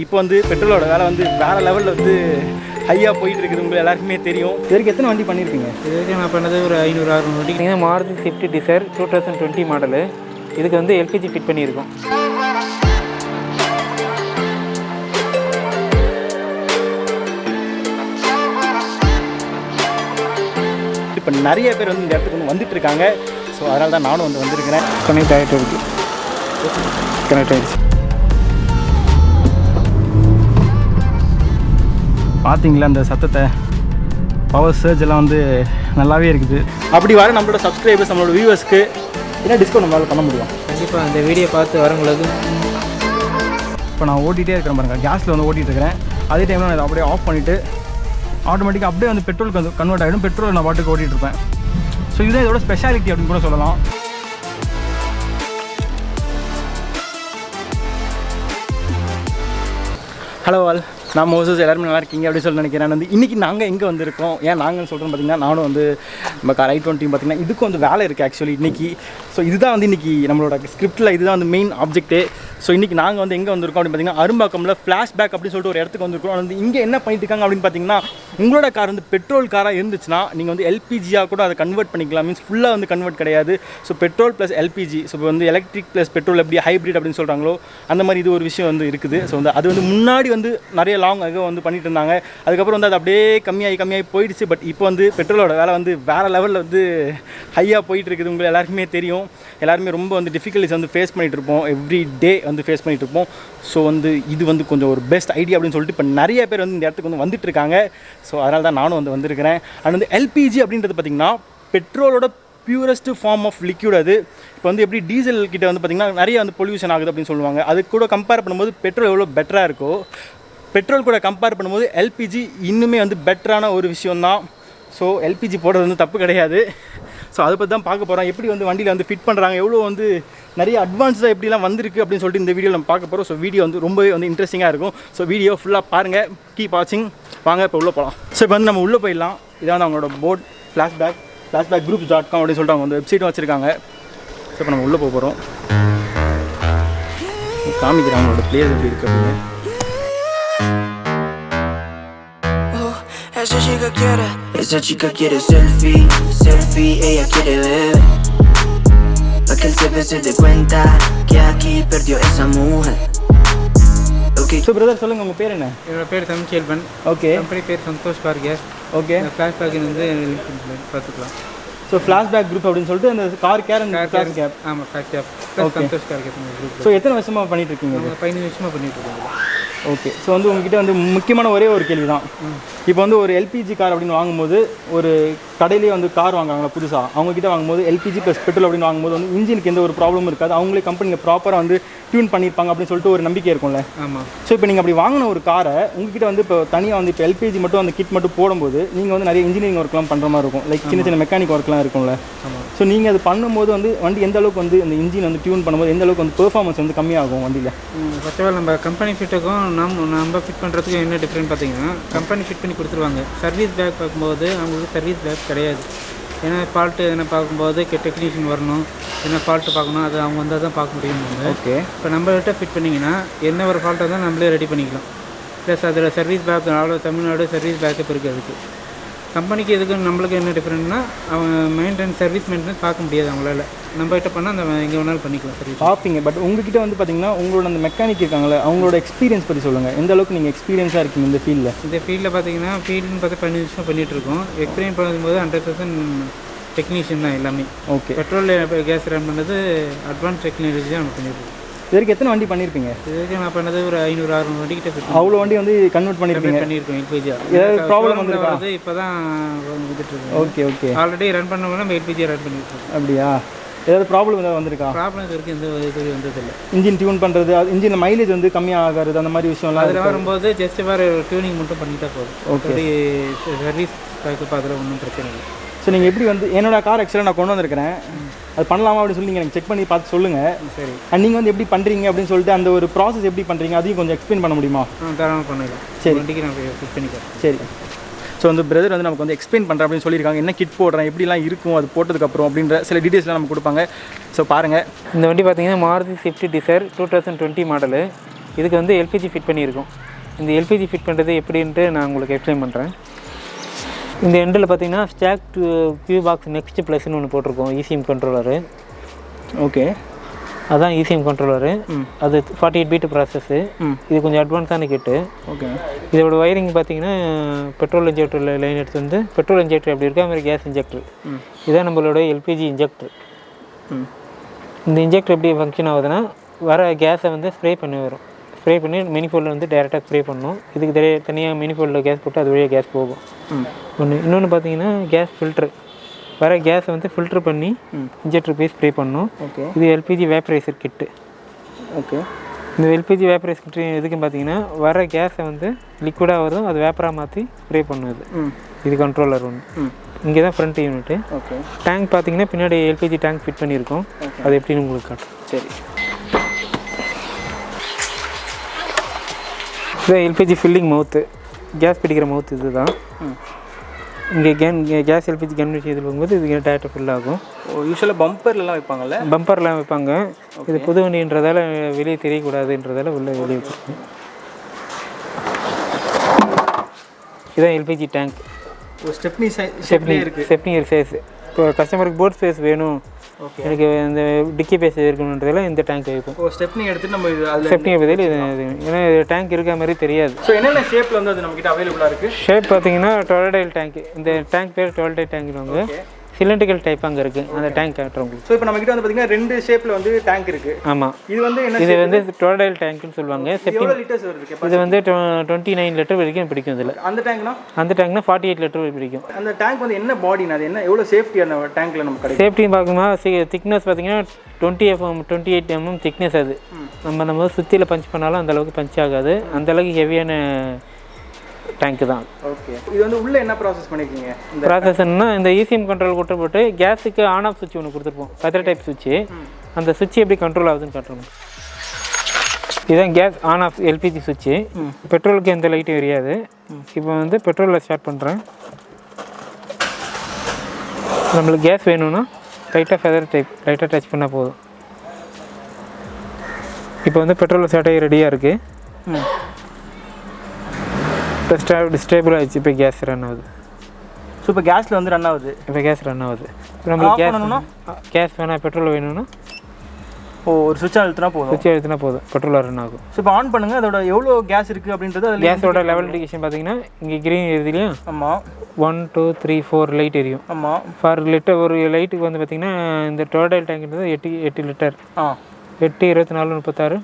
இப்போ வந்து பெட்ரோலோட விலை வந்து வேறு லெவலில் வந்து ஹையாக போயிட்டு இருக்குது. உங்களுக்கு எல்லாருக்குமே தெரியும். இதுவரைக்கும் எத்தனை வண்டி பண்ணியிருப்பீங்க? இது வரைக்கும் நான் பண்ணது ஒரு 500-600 வண்டி. பார்த்தீங்கன்னா மாருதி ஸ்விஃப்ட் டிசைர் 2020 மாடலு. இதுக்கு வந்து எல்பிஜி ஃபிட் பண்ணியிருக்கோம். இப்போ நிறைய பேர் வந்து இந்த இடத்துக்கு வந்து வந்துட்டு இருக்காங்க. ஸோ அதனால தான் நானும் வந்து வந்திருக்கிறேன். கனெக்ட் ஆகிட்டு இருக்குது. கனெக்ட் ஆகிடுச்சு. பார்த்தீங்களா அந்த சத்தத்தை, பவர் சர்ஜ் எல்லாம் வந்து நல்லாவே இருக்குது. அப்படி வர நம்மளோட சப்ஸ்கிரைபர்ஸ், நம்மளோட வியூவர்ஸ்க்கு என்ன டிஸ்கவுண்ட் நம்மளால் பண்ண முடியும்? கண்டிப்பாக அந்த வீடியோ பார்த்து வரவங்களுக்கு. இப்போ நான் ஓட்டிகிட்டே இருக்கிறேன் பாருங்கள், கேஸில் வந்து ஓட்டிகிட்டு இருக்கிறேன். அதே டைமில் நான் இதை அப்படியே ஆஃப் பண்ணிவிட்டு ஆட்டோமேட்டிக்காக அப்படியே வந்து பெட்ரோலுக்கு வந்து கன்வெர்ட் ஆகிடும். பெட்ரோல் நான் பாட்டுக்கு ஓட்டிகிட்டு இருப்பேன். ஸோ இதுதான் இதோட ஸ்பெஷாலிட்டி அப்படின்னு கூட சொல்லலாம். ஹலோ ஆல், நான் மோசஸ் எல்லாருமே நல்லா இருக்கீங்க அப்படின்னு சொல்லி நினைக்கிறேன். வந்து இன்றைக்கி நாங்கள் எங்கே வந்திருக்கோம், ஏன் நாங்கள் சொல்கிறோன்னு பார்த்தீங்கன்னா, நானும் வந்து நம்ம கார் i20 பார்த்தீங்கன்னா இதுக்கும் வந்து வேலை இருக்குது ஆக்சுவலி இன்றைக்கி. ஸோ இதுதான் வந்து இன்றைக்கி நம்மளோட ஸ்கிரிப்டில் இதுதான் வந்து மெயின் ஆப்ஜெக்ட்டே. ஸோ இன்றைக்கி நாங்கள் வந்து எங்கே வந்திருக்கோம் அப்படின்னு பார்த்தீங்கன்னா, அரும்பாக்கம்ல ஃப்ளாஷ்பேக் அப்படின்னு சொல்லிட்டு ஒரு இடத்துக்கு வந்திருக்கோம். வந்து இங்கே என்ன பண்ணிட்டு இருக்காங்க அப்படின்னு பார்த்தீங்கன்னா, உங்களோட கார் வந்து பெட்ரோல் காராக இருந்துச்சுன்னா நீங்கள் வந்து எல்பிஜியாக கூட அதை கன்வெர்ட் பண்ணிக்கலாம். மீன்ஸ் ஃபுல்லாக வந்து கன்வெர்ட் கிடையாது. So petrol plus LPG, so இப்போ வந்து எலக்ட்ரிக் ப்ளஸ் பெட்ரோல் எப்படி ஹைப்ரிட் அப்படின்னு சொல்கிறாங்களோ அந்த மாதிரி இது ஒரு விஷயம் வந்து இருக்குது. ஸோ வந்து அது வந்து முன்னாடி வந்து நிறைய லாங் ஆக வந்து பண்ணிட்டு இருந்தாங்க. அதுக்கப்புறம் வந்து அது அப்படியே கம்மியாகி போயிடுச்சு. பட் இப்போ வந்து பெட்ரோலோட வேலை வந்து வேறு லெவலில் வந்து ஹையாக போயிட்டு இருக்குது. உங்களுக்கு எல்லாருக்குமே தெரியும். எல்லாருமே ரொம்ப வந்து டிஃபிகல்ட்டிஸ் வந்து ஃபேஸ் பண்ணிகிட்டு இருப்போம், எவ்ரி டே வந்து ஃபேஸ் பண்ணிகிட்டு இருப்போம். ஸோ வந்து இது வந்து கொஞ்சம் ஒரு பெஸ்ட் ஐடியா அப்படின்னு சொல்லிட்டு இப்போ நிறைய பேர் வந்து இந்த இடத்துக்கு வந்து வந்துட்டு இருக்காங்க. ஸோ அதனால தான் நானும் வந்து வந்திருக்கிறேன். அண்ட் வந்து எல்பிஜி அப்படின்றது பார்த்திங்கன்னா பெட்ரோலோட பியூரஸ்ட் ஃபார்ம் ஆஃப் லிக்யூட். அது இப்போ வந்து எப்படி டீசல் கிட்ட வந்து பார்த்திங்கன்னா நிறைய வந்து பொல்யூஷன் ஆகுது அப்படின்னு சொல்லுவாங்க. அது கூட கம்பேர் பண்ணும்போது பெட்ரோல் எவ்வளோ பெட்டராக இருக்கோ, பெட்ரோல் கூட கம்பேர் பண்ணும்போது எல்பிஜி இன்னுமே வந்து பெட்டரான ஒரு விஷயந்தான். ஸோ எல்பிஜி போடுறது வந்து தப்பு கிடையாது. ஸோ அதை பற்றி தான் பார்க்க போகிறோம். எப்படி வந்து வண்டியில் வந்து ஃபிட் பண்ணுறாங்க, எவ்வளோ வந்து நிறைய அட்வான்ஸாக எப்படிலாம் வந்திருக்கு அப்படின்னு சொல்லிட்டு இந்த வீடியோ நம்ம பார்க்க போகிறோம். ஸோ வீடியோ வந்து ரொம்பவே வந்து இன்ட்ரெஸ்டிங்காக இருக்கும். ஸோ வீடியோ ஃபுல்லாக பாருங்கள், கீப் வாட்சிங். வாங்க இப்போ உள்ளே போகலாம். ஸோ இப்போ வந்து நம்ம உள்ளே போயிடலாம். இதான் அவங்களோட போர்ட், ஃப்ளாஷ்பேக் groups.com அப்படின்னு சொல்லிட்டு அவங்க வந்து வெப்சைட்டும் வச்சுருக்காங்க. ஸோ இப்போ நம்ம உள்ளே போக போகிறோம். காமிக்கிறேன் அவங்களோட பிளேஸ் எப்படி இருக்குது அப்படின்னு. Esa chica quiere selfie, ella quiere ver. Pa' que el jefe se dé cuenta que aquí perdió esa mujer. Okay. So brother சொல்லுங்கள், உங்கள் பேர் என்ன? என்னோட பேர் தமிழ்ச்செல்வன். ஓகே. கம்பெனி பேர் Santhosh car gas. Okay. Flashback வந்து பார்த்துக்கலாம். ஸோ ஃப்ளாஷ்பேக் குரூப் அப்படின்னு சொல்லிட்டு அந்த car care and flash cab. ஆமாம், flash cab plus Santhosh car gas group. So எத்தனை வருஷமாக பண்ணிட்டு இருக்கீங்க? 15 வருஷமாக பண்ணிட்டு இருக்கோம். ஓகே. ஸோ வந்து உங்ககிட்ட வந்து முக்கியமான ஒரே ஒரு கேள்வி தான். இப்போ வந்து ஒரு எல்பிஜி கார் அப்படின்னு வாங்கும்போது, ஒரு கடையிலேயே வந்து கார் வாங்குறாங்களா புதுசாக, அவங்ககிட்ட வாங்கும்போது எல்பிஜி ப்ளஸ் பெட்ரோல் அப்படின்னு வாங்கும்போது வந்து இன்ஜினுக்கு எந்த ஒரு ப்ராப்ளமும் இருக்காது, அவங்களே கம்பெனிங்க ப்ராப்பராக வந்து டியூன் பண்ணியிருப்பாங்க அப்படின்னு சொல்லிட்டு ஒரு நம்பிக்கை இருக்கும்ல. ஆமாம். ஸோ இப்போ நீங்கள் அப்படி வாங்கின ஒரு காரை உங்ககிட்ட வந்து இப்போ தனியாக வந்து இப்போ எல்பிஜி மட்டும் அந்த கிட் மட்டும் போடும்போது நீங்கள் வந்து நிறைய இன்ஜினியரிங் ஒர்க்லாம் பண்ணுற மாதிரி இருக்கும், லைக் சின்ன சின்ன மெக்கானிக் ஒர்க்லாம் இருக்கும்ல. ஆமாம். ஸோ நீங்கள் அது பண்ணும்போது வந்து வண்டி எந்த அளவுக்கு வந்து அந்த இன்ஜின் வந்து டியூன் பண்ணும்போது எந்த அளவுக்கு வந்து பெர்ஃபார்மன்ஸ் வந்து கம்மியாகும் வண்டியில்? ஃபர்ஸ்ட் ஆஃப் ஆல் நம்ம கம்பெனி ஃபிட்டுக்கும் நம்ம ஃபிட் பண்ணுறதுக்கும் என்ன டிஃப்ரெண்ட் பார்த்தீங்கன்னா, கம்பெனி ஃபிட் பண்ணி கொடுத்துருவாங்க. சர்வீஸ் பேக் பார்க்கும்போது அவங்களுக்கு சர்வீஸ் பேக் கிடையாது. ஏன்னா ஃபால்ட்டு எதனா பார்க்கும்போது டெக்னீஷியன் வரணும், என்ன ஃபால்ட்டு பார்க்கணும், அது அவங்க வந்தால் தான் பார்க்க முடியும். ஓகே. இப்போ நம்மள்கிட்ட ஃபிட் பண்ணிங்கன்னா என்ன ஒரு ஃபால்ட்டாக தான் நம்மளே ரெடி பண்ணிக்கலாம். ப்ளஸ் அதில் சர்வீஸ் பேக் அவ்வளோ தமிழ்நாடு சர்வீஸ் பேக்கப் இருக்குது. அதுக்கு கம்பெனிக்கு இதுக்கு நம்மளுக்கு என்ன டிஃப்ரெண்ட்னா, அவங்க சர்வீஸ் மெயின்டெனன்ஸ் பார்க்க முடியாது அவங்களால. நம்மகிட்ட பண்ணால் அந்த எங்கே வேணாலும் பண்ணிக்கலாம் சர்வீஸ் பார்ப்பீங்க. பட் உங்ககிட்ட வந்து பார்த்தீங்கன்னா உங்களோட அந்த மெக்கானிக் இருக்காங்களே, அவங்களோட எக்ஸ்பீரியன்ஸ் பற்றி சொல்லுங்கள். எந்த அளவுக்கு நீங்கள் எக்ஸ்பீரியன்ஸாக இருக்கீங்க இந்த ஃபீல்டில்? இந்த ஃபீல்டில் பார்த்தீங்கன்னா ஃபீல்டுன்னு பார்த்து 15 வருஷமாக பண்ணிகிட்ருக்கோம். எக்ஸ்பீரியன்ஸ் பண்ணும்போது 100% டெக்னீஷியன் தான் எல்லாமே. ஓகே. பெட்ரோல் கேஸ் ரன் பண்ணது அட்வான்ஸ் டெக்னாலஜி தான் நம்ம பண்ணியிருக்கோம். இது வரைக்கும் எத்தனை வண்டி பண்ணியிருப்பீங்க? இது வரைக்கும் நான் பண்ணது ஒரு 500-600 வண்டி கிட்ட. அவ்வளோ வண்டி வந்து கன்வெர்ட் பண்ணியிருக்கோம் எல்பிஜி. ஏதாவது ப்ராப்ளம் வந்துருக்குது? இப்போ தான் வந்துட்டுருக்கு. Okay okay. ஆல்ரெடி ரன் பண்ணவங்க நம்ம எல்பிஜி ரன் பண்ணியிருக்கோம். அப்படியா? ஏதாவது ப்ராப்ளம் ஏதாவது வந்திருக்கா? ப்ராப்ளம் இது வரைக்கும் எந்த இது வந்ததில்லை. இன்ஜின் டியூன் பண்ணுறது, இன்ஜின் மைலேஜ் வந்து கம்மியாகிறது, அந்த மாதிரி விஷயம்லாம் அதில் வரும்போது ஜஸ்ட் வேறு டியூனிங் மட்டும் பண்ணிட்டா போதும். ஓகே. சர்வீஸ் பேக்கப் அதில் ஒன்றும் பிரச்சனை இல்லை. ஸோ நீங்கள் எப்படி வந்து என்னோட கார் ஆக்சுவலாக நான் கொண்டு வந்திருக்கிறேன், அது பண்ணலாமா அப்படின்னு சொல்லி நீங்கள் எனக்கு செக் பண்ணி பார்த்து சொல்லுங்கள். சரி. அண்ட் நீங்கள் வந்து எப்படி பண்ணுறீங்க அப்படின்னு சொல்லிட்டு அந்த ஒரு ப்ராசஸ் எப்படி பண்ணுறீங்க அதையும் கொஞ்சம் எக்ஸ்பிளைன் பண்ண முடியுமா? தாராளமாக பண்ணிடலாம். சரி, வண்டிக்கு நான் ஃபிட் பண்ணிக்கிறேன். சரி. ஸோ வந்து பிரதர் வந்து நமக்கு வந்து எக்ஸ்பிளைன் பண்ணுறேன் அப்படின்னு சொல்லியிருக்காங்க. என்ன கிட் போடுறேன், எப்படிலாம் இருக்கும் அது போட்டதுக்கப்புறம் அப்படின்ற சில டீட்டெயில்ஸ்லாம் நமக்கு கொடுப்பாங்க. ஸோ பாருங்கள். இந்த வண்டி பார்த்தீங்கன்னா மாருதி ஸ்விஃப்ட் டிசைர் 2020 மாடலு. இதுக்கு வந்து எல்பிஜி ஃபிட் பண்ணியிருக்கோம். இந்த எல்பிஜி ஃபிட் பண்ணுறது எப்படின்ட்டு நான் உங்களுக்கு எக்ஸ்பிளைன் பண்ணுறேன். இந்த எண்டில் பார்த்தீங்கன்னா ஸ்டாக் கியூ பாக்ஸ் நெக்ஸ்ட் ப்ளஸ்ன்னு ஒன்று போட்டிருக்கோம், இசிஎம் கண்ட்ரோலரு. ஓகே, அதான் இசிஎம் கண்ட்ரோலரு. அது 48 பீட் ப்ராசஸ்ஸு. இது கொஞ்சம் அட்வான்ஸான கிட்டு. ஓகே, இதோட ஒயரிங் பார்த்தீங்கன்னா பெட்ரோல் இன்ஜெக்டர் லைன் எடுத்து வந்து பெட்ரோல் இன்ஜெக்டர் எப்படி இருக்கா மாதிரி கேஸ் இன்ஜெக்டர். இதுதான் நம்மளோட எல்பிஜி இன்ஜெக்டர். இந்த இன்ஜெக்டர் எப்படி ஃபங்க்ஷன் ஆகுதுன்னா, வர கேஸை வந்து ஸ்ப்ரே பண்ணி வரும். ஸ்ப்ரே பண்ணி மினிஃபோல்டில் வந்து டேரெக்டாக ஸ்ப்ரே பண்ணணும். இதுக்கு தனியாக மினிஃபோல்டில் கேஸ் போட்டு அது வழியாக கேஸ் போகும். இன்னொன்று பார்த்தீங்கன்னா கேஸ் ஃபில்ட்ரு. வர கேஸை வந்து ஃபில்ட்ரு பண்ணி இன்ஜெக்டர் போய் ஸ்ப்ரே பண்ணணும். ஓகே, இது எல்பிஜி வேப்பரைசர் கிட்டு. ஓகே, இந்த எல்பிஜி வேப்பரைசர் கிட்டு எதுக்குன்னு பார்த்தீங்கன்னா, வர கேஸை வந்து லிக்விடாக வரும், அது வேப்பராக மாற்றி ஸ்ப்ரே பண்ணுது. இது கண்ட்ரோலர் ஒன்று. இங்கே தான் ஃப்ரண்ட் யூனிட்டு. ஓகே, டேங்க் பார்த்தீங்கன்னா பின்னாடி எல்பிஜி டேங்க் ஃபிட் பண்ணியிருக்கோம். அது எப்படின்னு உங்களுக்கு காட்டும். சரி, இதுதான் எல்பிஜி ஃபில்லிங் மவுத்து, கேஸ் பிடிக்கிற மவுத்து. இது தான் இங்கே கேஸ் எல்பிஜி கேன் இதில் போகும்போது இது டேரெக்டாக ஃபில் ஆகும். யூஸ்வலாக பம்பர்லாம் வைப்பாங்கல்ல? பம்பர்லாம் வைப்பாங்க. இது புது வண்டின்றதால வெளியே தெரியக்கூடாதுன்றதால உள்ள வெளியே வச்சுருக்கோம். இதுதான் எல்பிஜி டேங்க். Stepney size. இப்போ கஸ்டமருக்கு போர்ட் ஸ்பேஸ் வேணும், எனக்கு இந்த டிக்கி பேஸ் இருக்கணுன்றதால இந்த டேங்க் வைப்போம். ஸ்டெப்னி எடுத்து நம்ம ஸ்டெப்னி பதில் இது, ஏன்னா இது டேங்க் இருக்க மாதிரி தெரியாது. ஸோ என்னென்ன ஷேப்பில் வந்து அது நம்மகிட்ட அவைலபிளாக இருக்குது? ஷேப் பார்த்தீங்கன்னா டொலடைல் டேங்க். இந்த டேங்க் பேர் டொலடைல் டேங்க்னுவாங்க. சிலிண்ட்ரிக்கல் டைப் அங்கே இருக்குது, அந்த டேங்க் காட்டுறோம். ஸோ இப்போ நம்மகிட்ட வந்து பார்த்தீங்கன்னா 2 ஷேப்பில் வந்து டேங்க் இருக்குது. ஆமாம், இது வந்து என்ன? இது வந்து டொலடைல் டேங்க்னு சொல்லுவாங்க. எவ்வளோ லிட்டர்ஸ் வருது? இது வந்து 29 லிட்டர் வரைக்கும் பிடிக்கும். இதில் அந்த டேங்க்னா 48 லிட்டர் பிடிக்கும். அந்த டேங்க் வந்து என்ன பாடினா, அது என்ன எவ்வளோ சேஃப்டி அந்த டேங்க்ல நமக்கு கிடைக்கும்? சேஃப்டின்னு பார்க்கும்போது திக்னஸ் பார்த்தீங்கன்னா 28 mm திக்னஸ். அது நம்ம சுற்றியில் பஞ்ச் பண்ணாலும் அந்த அளவுக்கு பஞ்ச் ஆகாது. அந்த அளவுக்கு ஹெவியான டேங்க் தான். ஓகே, இது வந்து உள்ளே என்ன ப்ராசஸ் பண்ணியிருக்கீங்க? இந்த ப்ராசஸ்ன்னா இந்த இசிஎம் கண்ட்ரோல் போட்டு கேஸுக்கு ஆன் ஆஃப் சுவிட்ச் ஒன்று கொடுத்துருப்போம், பத்திர டைப் சுவிட்சு. அந்த சுவிட்ச் எப்படி கண்ட்ரோல் ஆகுதுன்னு காட்டுறோம். இதுதான் கேஸ் ஆன் ஆஃப் எல்பிஜி சுவிட்சு. பெட்ரோலுக்கு எந்த லைட்டும் எரியாது. இப்போ வந்து பெட்ரோலில் ஸ்டார்ட் பண்ணுறேன். நம்மளுக்கு கேஸ் வேணும்னா லைட்டாக ஃபெதர் டைப் லைட்டாக டச் பண்ணால் போதும். இப்போ வந்து பெட்ரோலில் ஸ்டார்ட் ஆகி ரெடியாக இருக்குது. இப்போ ஸ்டேபிள் ஆகிடுச்சு. இப்போ கேஸ் ரன் ஆகுது. ஸோ இப்போ கேஸில் வந்து ரன் ஆகுது. இப்போ கேஸ் ரன் ஆகுது. இப்போ நம்மளுக்கு கேஸ் வேணாம், பெட்ரோல் வேணும்னா ஒரு சுவிட்ச் அழுத்தினா போதும், பெட்ரோல் ரன் ஆகும். ஸோ இப்போ ஆன் பண்ணுங்கள். அதோட எவ்வளோ கேஸ் இருக்குது அப்படின்றது அதில் கேஸோட லெவல் இண்டிகேஷன் பார்த்தீங்கன்னா இங்கே க்ரீன் எரியுது இல்லையா? ஆமாம். 1 2 3 4 லைட் எரியும். ஆமாம். ஃபார் லிட்டர் ஒரு லைட்டுக்கு வந்து பார்த்தீங்கன்னா இந்த டோட்டல் டேங்க்ன்றது 8 லிட்டர். 8 24 36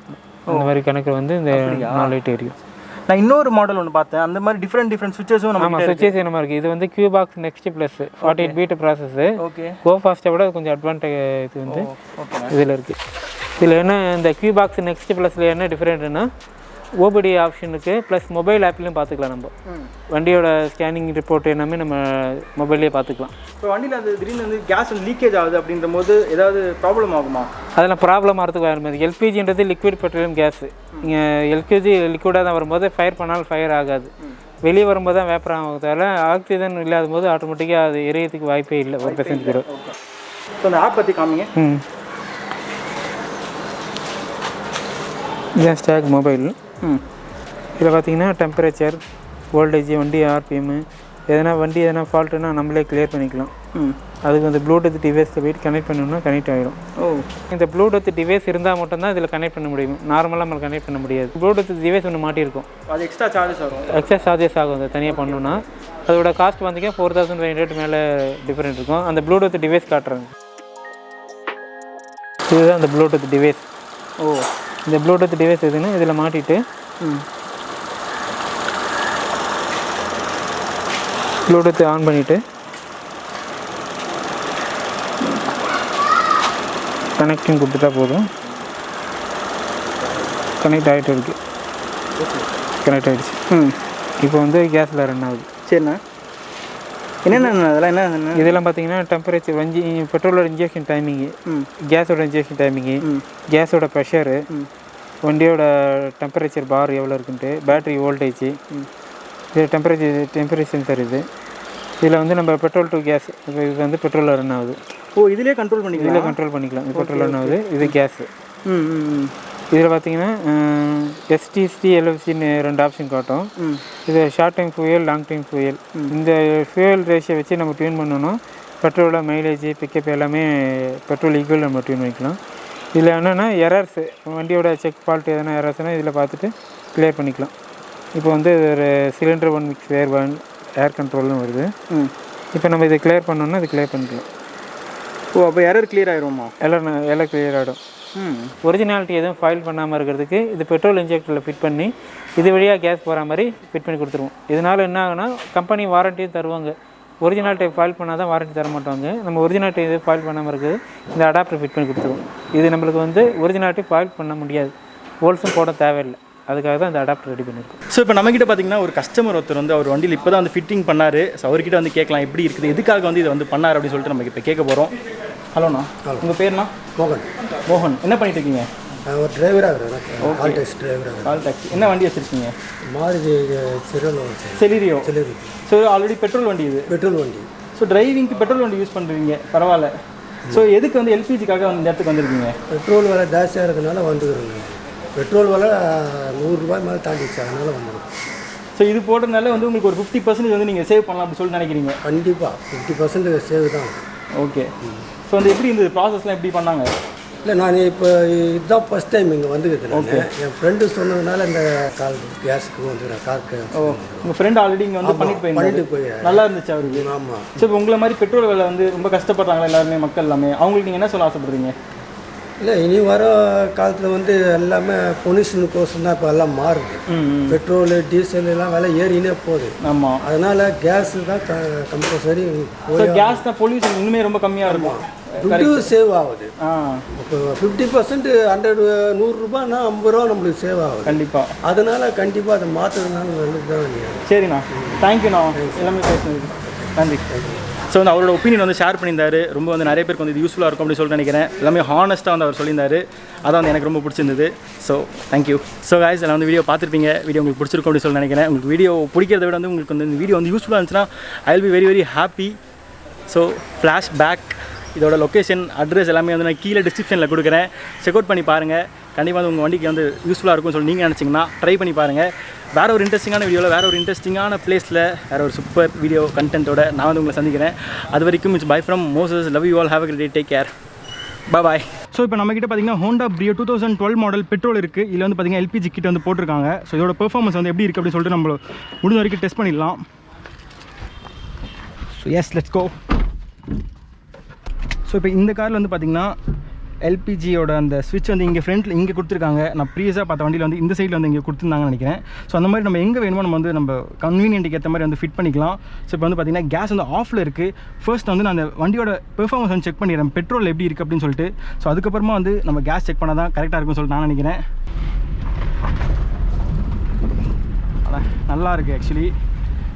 அந்த மாதிரி கணக்கு வந்து இந்த 4 லைட் எரியும். நான் இன்னொரு மாடல் ஒன்று பார்த்தேன், அந்த மாதிரி டிஃப்ரெண்ட் சுவிச்சஸும் நம்ம சுவிச்சஸ் என்ன மாதிரி இருக்குது. இது வந்து Q box next plus 48 bit process. Okay, go ஃபாஸ்ட்டை விட கொஞ்சம் அட்வான்டேஜ் இது வந்து இதில் இருக்குது. இதில் என்ன இந்த கியூ பாக்ஸ் நெக்ஸ்ட் ப்ளஸில் என்ன டிஃப்ரெண்ட்னா, ஓபிடி ஆப்ஷனுக்கு ப்ளஸ் மொபைல் ஆப்லையும் பார்த்துக்கலாம். நம்ம வண்டியோட ஸ்கேனிங் ரிப்போர்ட் எல்லாமே நம்ம மொபைல்லேயே பார்த்துக்கலாம். இப்போ வண்டியில் அது திடீர்னு வந்து கேஸ் வந்து லீக்கேஜ் ஆகுது அப்படின்ற போது ஏதாவது ப்ராப்ளம் ஆகுமா? அதெல்லாம் ப்ராப்ளம் ஆகிறதுக்கு வேறு மாதிரி. எல்பிஜின்றது லிக்விட் பெட்ரோலியம் கேஸு. இங்கே எல்பிஜி லிக்விடாக தான் வரும்போது ஃபயர் பண்ணாலும் ஃபயர் ஆகாது. வெளியே வரும்போது தான் வேப்பர் ஆகுறதால ஆக்சிஜன் இல்லாத போது ஆட்டோமேட்டிக்காக அது எரியறதுக்கு வாய்ப்பே இல்லை 1% கூட. ஸோ அந்த ஆப் பற்றி காமிங்க. இதுதான் ஸ்டாக் மொபைல். இதில் பார்த்தீங்கன்னா டெம்பரேச்சர், வோல்டேஜ், வண்டி ஆர்பிஎம்மு, வண்டி எதனா ஃபால்ட்டுன்னா நம்மளே கிளியர் பண்ணிக்கலாம். அதுக்கு அந்த ப்ளூடூத் டிவைஸில் போய்ட்டு கனெக்ட் பண்ணணும்னா கனெக்ட் ஆகிடும். இந்த ப்ளூடூத் டிவைஸ் இருந்தால் மட்டும்தான் இதில் கனெக்ட் பண்ண முடியும். நார்மலாக நம்ம கனெக்ட் பண்ண முடியாது. ப்ளூடூத் டிவைஸ் ஒன்று மாட்டியிருக்கும், அது எக்ஸ்ட்ரா சார்ஜஸ் ஆகும். அது தனியாக பண்ணணும்னா அதோட காஸ்ட் வந்தீங்கன்னா 4500 மேலே டிஃப்ரெண்ட் இருக்கும். அந்த ப்ளூடூத் டிவைஸ் காட்டுறாங்க. இதுதான் அந்த ப்ளூடூத் டிவைஸ். இந்த ப்ளூடூத் டிவைஸ் எதுன்னா இதில் மாட்டிட்டு ப்ளூடூத் ஆன் பண்ணிவிட்டு கனெக்டிங் கொடுத்துட்டா போதும். கனெக்ட் ஆகிட்டு இருக்குது. கனெக்ட் ஆகிடுச்சு. இப்போ வந்து கேஸில் ரன் ஆகுது. சரிண்ணா, என்னென்ன அதெல்லாம் என்ன இதெல்லாம் பார்த்தீங்கன்னா டெம்பரேச்சர், பெட்ரோலோட இன்ஜெக்ஷன் டைமிங்கு, கேஸோட இன்ஜெக்ஷன் டைமிங்கு, கேஸோட ப்ரெஷரு, வண்டியோட டெம்பரேச்சர் பார் எவ்வளோ இருக்குன்ட்டு, பேட்ரி வோல்டேஜ், இது டெம்பரேச்சர் சென்சர். இதில் வந்து நம்ம பெட்ரோல் டு கேஸ், இப்போ இது வந்து பெட்ரோலில் ரன் ஆகுது. இதிலே கண்ட்ரோல் பண்ணிக்கலாம். இது பெட்ரோல் ரன் ஆகுது. இது கேஸு. இதில் பார்த்தீங்கன்னா எஸ்டிஎஸ்டி எல்எஃப்சின்னு 2 ஆப்ஷன் காட்டும். இது short time fuel, long time fuel. இந்த ஃபியூயல் ரேஷியோ வச்சு நம்ம டியூன் பண்ணோன்னா பெட்ரோலோட மைலேஜ், பிக்கப் எல்லாமே பெட்ரோல் ஈக்குவல் நம்ம டியூன் பண்ணிக்கலாம். இதில் என்னென்னா எரர்ஸு, வண்டியோட செக் ஃபால்ட் எதனா எரர்ஸ்னால் இதில் பார்த்துட்டு கிளியர் பண்ணிக்கலாம். இப்போ வந்து ஒரு சிலிண்டர் 1 மிக்ஸ் ஏர் கண்ட்ரோல்னு வருது. இப்போ நம்ம இதை கிளியர் பண்ணோன்னா இது கிளியர் பண்ணிக்கலாம். ஓ, அப்போ எரர் கிளியர் ஆகிருமா? எல்லாம் கிளியர் ஆகிடும். ஒரிஜினாலிட்டி எதுவும் ஃபாயில் பண்ணாமல் இருக்கிறதுக்கு இது பெட்ரோல் இன்ஜெக்டரில் ஃபிட் பண்ணி இது வழியாக கேஸ் போகிற மாதிரி ஃபிட் பண்ணி கொடுத்துருவோம். இதனால் என்ன ஆகுனா கம்பெனி வாரண்டியும் தருவாங்க. ஒரிஜினாலிட்டி ஃபாயில் பண்ணால் தான் வாரண்ட்டி தர மாட்டாங்க. நம்ம ஒரிஜினாலிட்டி இது ஃபாயில் பண்ணாமல் இருக்குது இந்த அடாப்டர் ஃபிட் பண்ணி கொடுத்துருவோம். இது நம்மளுக்கு வந்து ஒரிஜினாலிட்டி ஃபாயில் பண்ண முடியாது, ஹோல்ஸும் போட தேவையில்லை. அதுக்காக தான் இந்த அடாப்டர் ரெடி பண்ணியிருக்கோம். ஸோ இப்போ நம்மக்கிட்ட பார்த்தீங்கன்னா ஒரு கஸ்டமர் ஒருத்தர் வந்து அவர் வண்டியில் இப்போ தான் வந்து ஃபிட்டிங் பண்ணார். ஸோ அவர்கிட்ட வந்து கேட்கலாம் எப்படி இருக்குது, எதுக்காக வந்து இதை வந்து பண்ணார் அப்படின்னு சொல்லிட்டு நம்ம இப்போ கேட்க போகிறோம். ஹலோண்ணா, உங்கள் பேர்ண்ணா? மோகன். என்ன பண்ணிட்டு இருக்கீங்க? ஒரு டிரைவராக இருக்கிறேன். கால் டாக்ஸி டிரைவராக. Call taxi. என்ன வண்டி வச்சுருக்கீங்க? Maruti Celerio. So already petrol வண்டி இது? பெட்ரோல் வண்டி. ஸோ டிரைவிங்க்கு பெட்ரோல் வண்டி யூஸ் பண்ணுறீங்க, பரவாயில்ல. ஸோ எதுக்கு வந்து எல்பிஜிக்காக வந்து இந்த இடத்துக்கு வந்திருக்கீங்க? பெட்ரோல் விலை ஜாஸ்தியாக இருக்கிறதுனால வந்துக்கிறோங்க. பெட்ரோல் விலை 100 ரூபாய் மேலே தாண்டிச்சு, அதனால் வந்துடும். ஸோ இது போடுறதுனால வந்து உங்களுக்கு ஒரு 50% வந்து நீங்கள் சேவ் பண்ணலாம் அப்படின்னு சொல்லிட்டு நினைக்கிறீங்க? கண்டிப்பாக 50% சேவ் தான். ஓகே. ஸோ வந்து எப்படி இந்த ப்ராசஸ்லாம் எப்படி பண்ணாங்க? இல்லை, நான் இப்போ இதுதான் ஃபஸ்ட் டைம் இங்கே வந்துக்கிறேன். என் ஃப்ரெண்டு சொன்னதுனால இந்த கால் கேஸுக்கு வந்துக்கிறேன். காருக்கு. ஓ, உங்கள் ஃப்ரெண்ட் ஆல்ரெடி இங்கே வந்து பண்ணிட்டு போய் நல்லா இருந்துச்சு அவருக்கு? ஆமாம். ஸோ இப்போ உங்களை மாதிரி பெட்ரோல் விலை வந்து ரொம்ப கஷ்டப்படுறாங்களா எல்லாருமே, மக்கள் எல்லாமே, அவங்களுக்கு நீங்கள் என்ன சொல்ல ஆசைப்படுறீங்க? இல்லை, இனி வர காலத்தில் வந்து எல்லாமே பொல்யூஷனுக்கோசம் தான் இப்போ எல்லாம் மாறுது. பெட்ரோலு, டீசல் எல்லாம் விலை ஏறினே போகுது. ஆமாம். அதனால் கேஸு தான் கம்பல்சரி. கேஸ் தான் பொல்யூஷன் இன்னுமே ரொம்ப கம்மியாக இருக்கும், துட்டு சேவ் ஆகுது. இப்போ 50% 100 ரூபாய்னா 50 ரூபா நம்மளுக்கு சேவ் ஆகுது. கண்டிப்பாக. அதனால் கண்டிப்பாக அதை மாற்றுறதுனால நல்லது தான். சரிண்ணா, தேங்க்யூண்ணா எல்லாமே பேசுனதுக்கு நன்றி. ஸோ வந்து அவரோட ஒப்பீனியன் வந்து ஷேர் பண்ணியிருந்தாரு. ரொம்ப வந்து நிறைய பேருக்கு வந்து இது யூஸ்ஃபுல்லாக இருக்கும் அப்படின்னு சொல்லிட்டு நினைக்கிறேன். எல்லாமே ஹானஸ்ட்டாக வந்து அவர் சொல்லியிருந்தாரு. அதான் வந்து எனக்கு ரொம்ப பிடிச்சிருந்தது. So thank you. ஸோ கைஸ், நான் வந்து வீடியோ பார்த்துருப்பீங்க. வீடியோ உங்களுக்கு பிடிச்சிருக்கும் அப்படின்னு சொல்லி நினைக்கிறேன். உங்களுக்கு வீடியோ பிடிக்கிறத விட வந்து உங்களுக்கு வந்து இந்த வீடியோ வந்து யூஸ்ஃபுல்லாக இருந்துச்சுன்னா I will be very very happy. So flashback இதோட லொக்கேஷன், அட்ரஸ் எல்லாமே வந்து நான் கீழே டிஸ்கிரிப்ஷனில் கொடுக்குறேன். செக் அவுட் பண்ணி பாருங்கள். கண்டிப்பாக வந்து உங்கள் வண்டிக்கு வந்து யூஸ்ஃபுல்லாக இருக்கும்னு சொல்லி நீங்கள் நினச்சிங்கன்னா ட்ரை பண்ணி பாருங்கள். வேறு ஒரு இன்ட்ரெஸ்டிங்கான வீடியோவில், வேறு ஒரு இன்ட்ரெஸ்டிங்கான பிளேஸில், வேறு ஒரு சூப்பர் வீடியோ கண்டென்ட்டோட நான் வந்து உங்களை சந்திக்கிறேன். அது வரைக்கும் it's bye from Moses. Love you all. Have a great day. Take care. Bye. So இப்போ நம்மக்கிட்ட பார்த்தீங்கன்னா ஹோண்டா பிரியோ 2012 மாடல் பெட்ரோல் இருக்குது. இதில் வந்து பார்த்தீங்கன்னா எல்பிஜி கிட் வந்து போட்டிருக்காங்க. ஸோ இதோட பெர்ஃபார்மன்ஸ் வந்து எப்படி இருக்குது அப்படின்னு சொல்லிட்டு நம்ம முடிஞ்ச வரைக்கும் டெஸ்ட் பண்ணிடலாம். So yes, let's go. So இப்போ இந்த காரில் வந்து பார்த்திங்கன்னா எல்பிஜியோட அந்த ஸ்விட்ச் வந்து இங்கே ஃப்ரண்ட்டில் இங்கே கொடுத்துருக்காங்க. நான் ப்ரீவியஸாக பார்த்த வண்டியில் வந்து இந்த சைடில் வந்து இங்கே கொடுத்துருந்தாங்கன்னு நினைக்கிறேன். ஸோ அந்த மாதிரி நம்ம எங்கே வேணுமோ நம்ம வந்து நம்ம கன்வீனியன்ட்டுக்கு ஏற்ற மாதிரி வந்து ஃபிட் பண்ணிக்கலாம். ஸோ இப்போ வந்து பார்த்திங்கன்னா கேஸ் வந்து ஆஃபில் இருக்குது. ஃபர்ஸ்ட் வந்து நான் அந்த வண்டியோட பெர்ஃபார்மன்ஸ் வந்து செக் பண்ணிடுறேன், பெட்ரோல் எப்படி இருக்குது அப்படின்னு சொல்லிட்டு. ஸோ அதுக்கப்புறமா வந்து நம்ம கேஸ் செக் பண்ணால் தான் கரெக்டாக இருக்குன்னு சொல்லிட்டு நான் நினைக்கிறேன். நல்லா இருக்குது ஆக்சுவலி.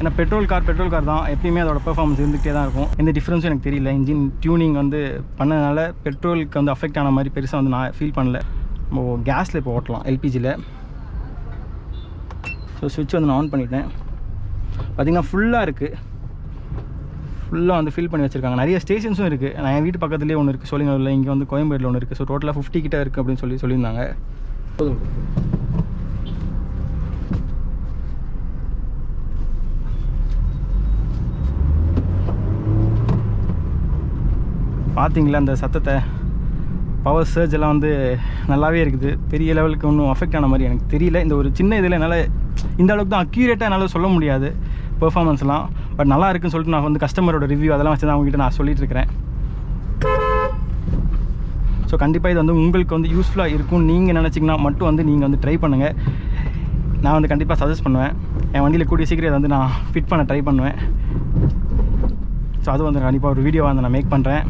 ஏன்னா பெட்ரோல் கார் தான், எப்பயுமே அதோட பெர்ஃபார்மன்ஸ் இருந்துகிட்டே தான் இருக்கும். எந்த டிஃப்ரென்ஸும் எனக்கு தெரியல. இன்ஜின் டியூனிங் வந்து பண்ணதுனால பெட்ரோலுக்கு வந்து அஃபெக்ட் ஆன மாதிரி பெருசாக வந்து நான் ஃபீல் பண்ணல. நம்ம கேஸில் இப்போ ஓட்டலாம், எல்பிஜியில். ஸோ ஸ்விட்ச் வந்து நான் ஆன் பண்ணிட்டேன். பார்த்திங்கன்னா ஃபுல்லாக இருக்குது, ஃபுல்லாக வந்து ஃபில் பண்ணி வச்சுருக்காங்க. நிறைய ஸ்டேஷன்ஸும் இருக்குது. நான் என் வீட்டு பக்கத்துலேயே ஒன்று இருக்குது, சோழிங்கநல்லூரில். இங்கே வந்து கோயம்பேட்டில் ஒன்று இருக்குது. ஸோ டோட்டலாக 50 கிட்ட இருக்குது அப்படின்னு சொல்லியிருந்தாங்க. பார்த்தீங்களா அந்த சத்தத்தை? பவர் சர்ஜ் எல்லாம் வந்து நல்லாவே இருக்குது. பெரிய லெவலுக்கு ஒன்றும் அஃபெக்ட் ஆன மாதிரி எனக்கு தெரியல. இந்த ஒரு சின்ன இதில் என்னால் இந்த அளவுக்கு தான் அக்யூரேட்டாக என்னால் சொல்ல முடியாது பெர்ஃபார்மன்ஸ்லாம். பட் நல்லா இருக்குன்னு சொல்லிட்டு நான் வந்து கஸ்டமரோட ரிவ்யூ அதெல்லாம் வச்சு தான் அவங்ககிட்ட நான் சொல்லிட்டு இருக்கிறேன். ஸோ கண்டிப்பாக இது வந்து உங்களுக்கு வந்து யூஸ்ஃபுல்லாக இருக்கும் நீங்கள் நினச்சிங்கன்னா மட்டும் வந்து நீங்கள் வந்து ட்ரை பண்ணுங்கள். நான் வந்து கண்டிப்பாக சஜஸ்ட் பண்ணுவேன். என் வண்டியில் கூடிய சீக்கிரம் இதை வந்து நான் ஃபிட் பண்ண ட்ரை பண்ணுவேன். ஸோ அது வந்து கண்டிப்பாக ஒரு வீடியோவாக வந்து நான் மேக் பண்ணுறேன்.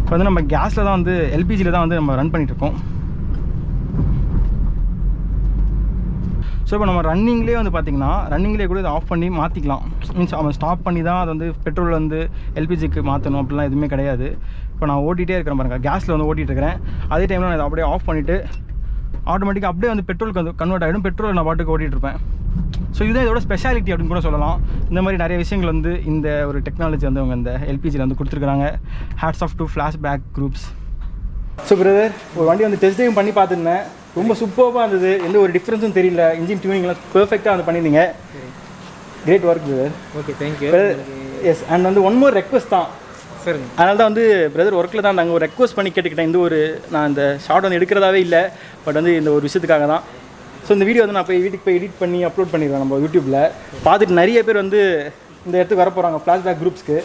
இப்போ வந்து நம்ம கேஸில் தான் வந்து எல்பிஜியில் தான் வந்து நம்ம ரன் பண்ணிகிட்ருக்கோம். ஸோ இப்போ நம்ம ரன்னிங்லேயே வந்து பார்த்திங்கன்னா ரன்னிங்லேயே கூட இதை ஆஃப் பண்ணி மாற்றிக்கலாம். மீன்ஸ் அவன் ஸ்டாப் பண்ணி தான் அது வந்து பெட்ரோல் வந்து எல்பிஜிக்கு மாற்றணும் அப்படிலாம் எதுவுமே கிடையாது. இப்போ நான் ஓட்டிகிட்டே இருக்கிறேன் பாருங்கள், கேஸில் வந்து ஓட்டிகிட்டு இருக்கிறேன். அதே டைமில் நான் இதை அப்படியே ஆஃப் பண்ணிவிட்டு ஆட்டோமேட்டிக்காக அப்படியே வந்து பெட்ரோலுக்கு வந்து கன்வெர்ட் ஆகிடும். பெட்ரோல் நான் பாட்டுக்கு ஓட்டிகிட்டு இருப்பேன். ஸோ இதுதான் இதோட ஸ்பெஷாலிட்டி அப்படின்னு கூட சொல்லலாம். இந்த மாதிரி நிறைய விஷயங்கள் வந்து இந்த ஒரு டெக்னாலஜி வந்து அவங்க இந்த எல்பிஜியில் வந்து கொடுத்துருக்குறாங்க. Hats off to flashback groups. So brother ஒரு வண்டி வந்து டெஸ்ட் ட்ரைவ் பண்ணி பார்த்துருந்தேன். ரொம்ப சூப்பராக இருந்தது. எந்த ஒரு டிஃப்ரென்ஸும் தெரியல. இன்ஜின் டியூனிங்லாம் பெர்ஃபெக்டாக வந்து பண்ணியிருந்தீங்க. Great work brother. Okay thank you. Yes and வந்து ஒன் மோர் ரெக்வஸ்ட் தான். சரிங்க. அதனால தான் வந்து பிரதர் ஒர்க்கில் தான் நாங்கள் ஒரு ரெக்வஸ்ட் பண்ணி கேட்டுக்கிட்டேன். இந்த ஒரு நான் இந்த ஷார்ட் வந்து எடுக்கிறதாவே இல்லை, பட் வந்து இந்த ஒரு விஷயத்துக்காக தான். ஸோ இந்த வீடியோ வந்து நான் போய் வீட்டுக்கு போய் எடிட் பண்ணி அப்லோட் பண்ணிடுவேன் நம்ம யூடியூப்பில். பார்த்துட்டு நிறைய பேர் வந்து இந்த இடத்துக்கு வர போகிறாங்க ஃப்ளாஷ்பேக் குரூப்ஸ்க்கு.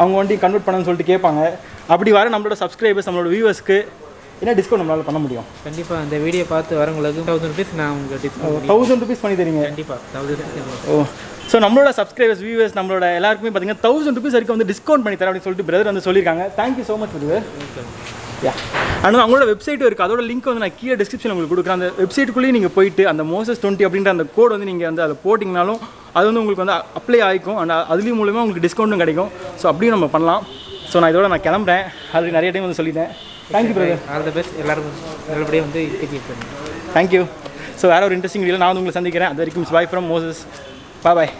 அவங்க வண்டி கன்வெர்ட் பண்ணணும்னு சொல்லிட்டு கேட்பாங்க. அப்படி வர நம்மளோட சப்ஸ்கிரைபர்ஸ் நம்மளோட வியூவர்ஸ்க்கு என்ன டிஸ்கவுண்ட் நம்மளால் பண்ண முடியும்? கண்டிப்பாக அந்த வீடியோ பார்த்து வரவங்களுக்கு 1000 rupees நான் உங்களுக்கு டிஸ்கவுண்ட் 1000 rupees பண்ணி தரீங்க? கண்டிப்பாக 1000 rupees. ஓ ஸோ நம்மளோட சப்ஸ்கிரைபர்ஸ் வியூவர்ஸ் நம்மளோட எல்லாருக்குமே பார்த்தீங்கன்னா 1000 rupees வரைக்கும் வந்து டிஸ்கவுண்ட் பண்ணி தரேன் அப்படின்னு சொல்லிட்டு பிரதர் வந்து சொல்லியிருக்காங்க. Thank you so much brother. Yeah ஆனால் அவங்களோட வெப்சைட்டும் இருக்குது. அதோட லிங்க் வந்து நான் கீழே டிஸ்கிரிப்ஷன் உங்களுக்கு கொடுக்குறேன். அந்த வெப்சைட்டுக்குள்ளேயே நீங்கள் போயிட்டு அந்த மோசஸ் 20 அப்படின்ற அந்த கோட் வந்து நீங்கள் வந்து அதை போட்டிங்கனாலும் அது வந்து உங்களுக்கு வந்து அப்ளை ஆகிக்கும். அண்ட் அதுலேயும் மூலமாக உங்களுக்கு டிஸ்கவுண்ட்டும் கிடைக்கும். ஸோ அப்படியும் நம்ம பண்ணலாம். ஸோ நான் இதோட நான் கிளம்புறேன். அது நிறைய டைம் வந்து சொல்லிட்டேன். Thank you brother. All the best. எல்லாருக்கும் நல்லபடியாக வந்து கீப் பண்ணுங்க. தேங்க்யூ. ஸோ வேறு ஒரு இன்ட்ரெஸ்டிங் வீடியோ நான் வந்து உங்களை சந்திக்கிறேன். அது வரைக்கும் பாய் ஃப்ரம் மோசஸ். பாய்.